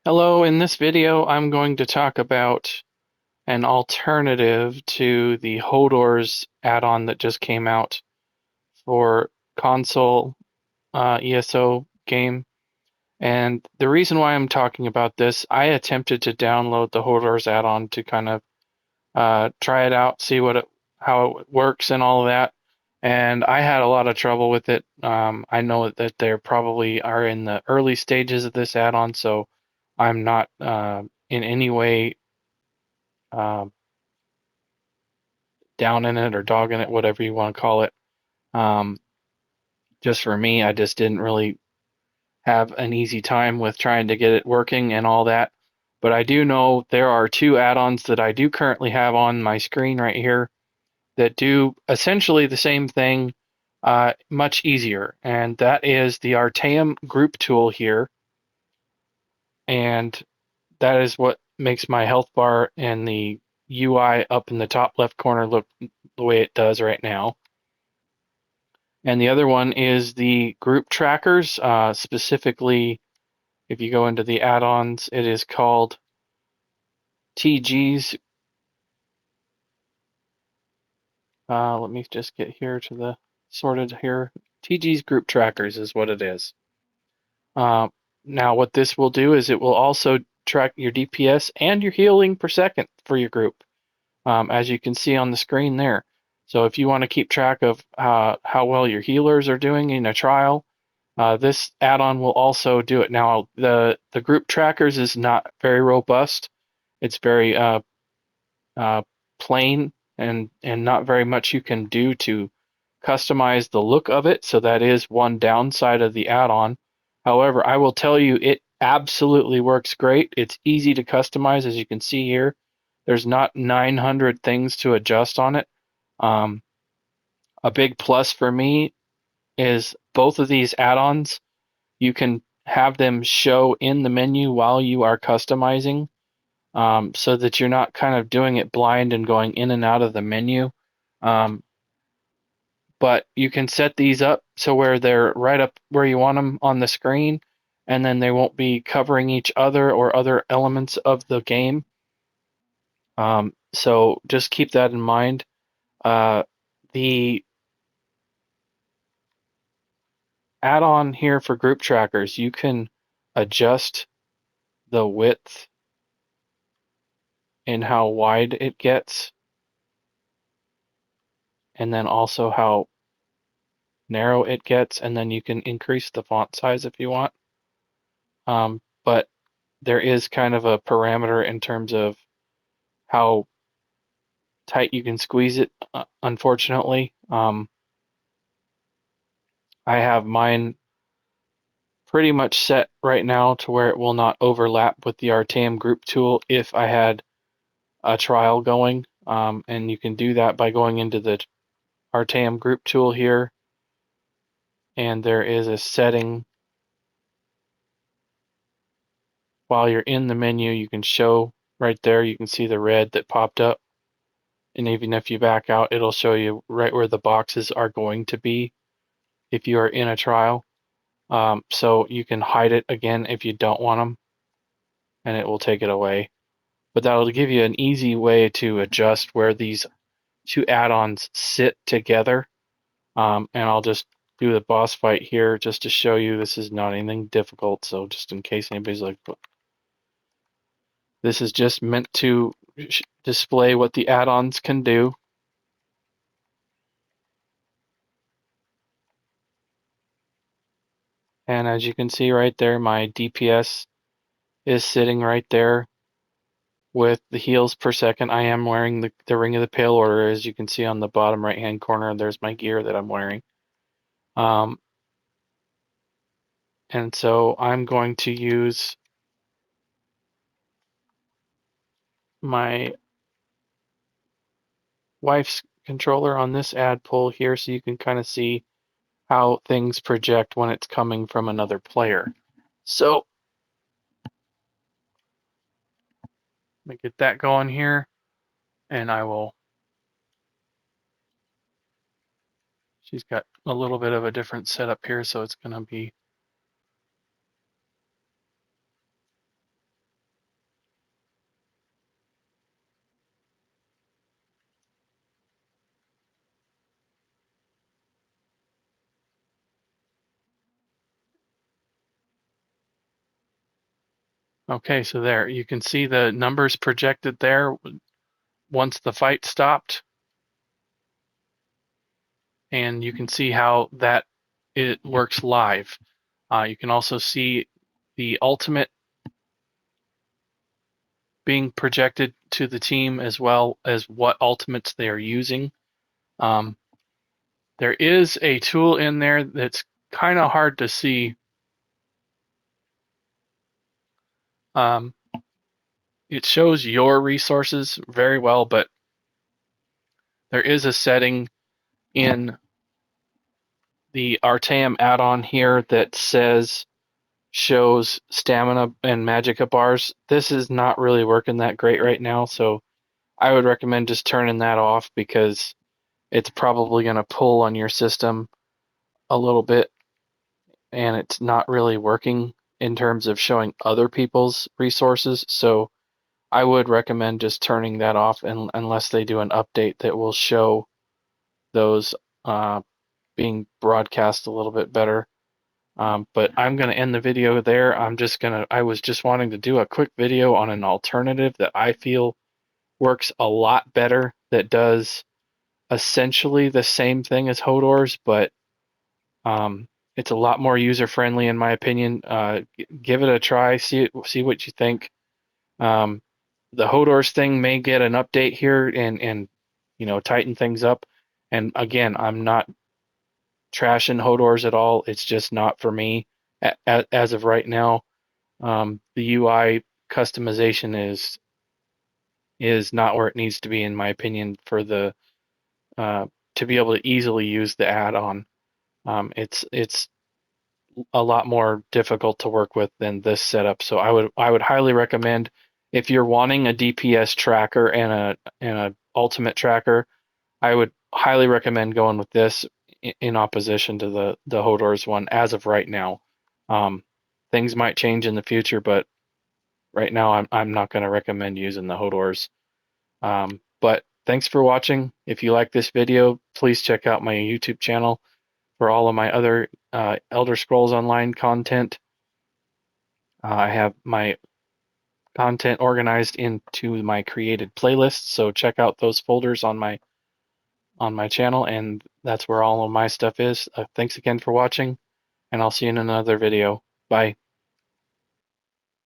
Hello, in this video I'm going to talk about an alternative to the Hodor's add-on that just came out for console ESO game. And the reason why I'm talking about this, I attempted to download the Hodor's add-on to kind of try it out, see how it works and all of that. And I had a lot of trouble with it. I know that they probably are in the early stages of this add-on, so I'm not in any way um, down in it or dogging it, whatever you want to call it. Um, just for me, I just didn't really have an easy time with trying to get it working and all that. But I do know there are two add-ons that I do currently have on my screen right here that do essentially the same thing much easier. And that is the Artam Group Tool here. And that is what makes my health bar and the UI up in the top left corner look the way it does right now. And the other one is the group trackers. Specifically, if you go into the add-ons, it is called TG's. Let me just get here to the sorted here. TG's group trackers is what it is. Uh, Now, what this will do is it will also track your DPS and your healing per second for your group, as you can see on the screen there. So if you want to keep track of how well your healers are doing in a trial, this add-on will also do it. Now, the group trackers is not very robust. It's very uh, plain and not very much you can do to customize the look of it. So that is one downside of the add-on. However, I will tell you it absolutely works great. It's easy to customize, as you can see here. There's not 900 things to adjust on it. Um, a big plus for me is both of these add-ons you can have them show in the menu while you are customizing, so that you're not kind of doing it blind and going in and out of the menu. Um, but you can set these up so where they're right up where you want them on the screen, and then they won't be covering each other or other elements of the game. So just keep that in mind. The add-on here for group trackers, you can adjust the width and how wide it gets, and then also how narrow it gets, and then you can increase the font size if you want. But there is kind of a parameter in terms of how tight you can squeeze it, unfortunately. I have mine pretty much set right now to where it will not overlap with the Artam Group Tool if I had a trial going. And you can do that by going into the Artam Group Tool here, and there is a setting. While you're in the menu, you can show right there, you can see the red that popped up. And even if you back out, it'll show you right where the boxes are going to be if you are in a trial. So you can hide it again if you don't want them, and it will take it away. But that'll give you an easy way to adjust where these two add-ons sit together. And I'll just do the boss fight here just to show you this is not anything difficult. So just in case anybody's like, this is just meant to display what the add-ons can do. And as you can see right there, my DPS is sitting right there with the heals per second. I am wearing the Ring of the Pale Order, as you can see on the bottom right hand corner. There's my gear that I'm wearing. And so I'm going to use my wife's controller on this add pull here so you can kind of see how things project when it's coming from another player. So let me get that going here, and I will. She's got a little bit of a different setup here, so it's going to be. Okay, so there you can see the numbers projected there once the fight stopped, and you can see how that it works live. You can also see the ultimate being projected to the team as well as what ultimates they are using. Um, there is a tool in there that's kind of hard to see. Um, it shows your resources very well, but there is a setting in the Artam add-on here that shows stamina and magicka bars. This is not really working that great right now, so I would recommend just turning that off because it's probably going to pull on your system a little bit, and it's not really working in terms of showing other people's resources. So I would recommend just turning that off, unless they do an update that will show those uh, being broadcast a little bit better. But I'm going to end the video there. I was just wanting to do a quick video on an alternative that I feel works a lot better, that does essentially the same thing as Hodor's, but it's a lot more user friendly in my opinion. Give it a try, see what you think. Um, the Hodor's thing may get an update here and tighten things up. And again, I'm not trashing Hodor's at all. It's just not for me as of right now. The UI customization is not where it needs to be, in my opinion, for the to be able to easily use the add-on. It's a lot more difficult to work with than this setup. So I would highly recommend, if you're wanting a DPS tracker and a ultimate tracker, I would highly recommend going with this in opposition to the Hodor's one as of right now. Um, Things might change in the future, but right now I'm not going to recommend using the Hodor's. But thanks for watching. If you like this video, please check out my YouTube channel for all of my other Elder Scrolls Online content. I have my content organized into my created playlists, so check out those folders on my channel, and that's where all of my stuff is. Thanks again for watching, and I'll see you in another video. Bye.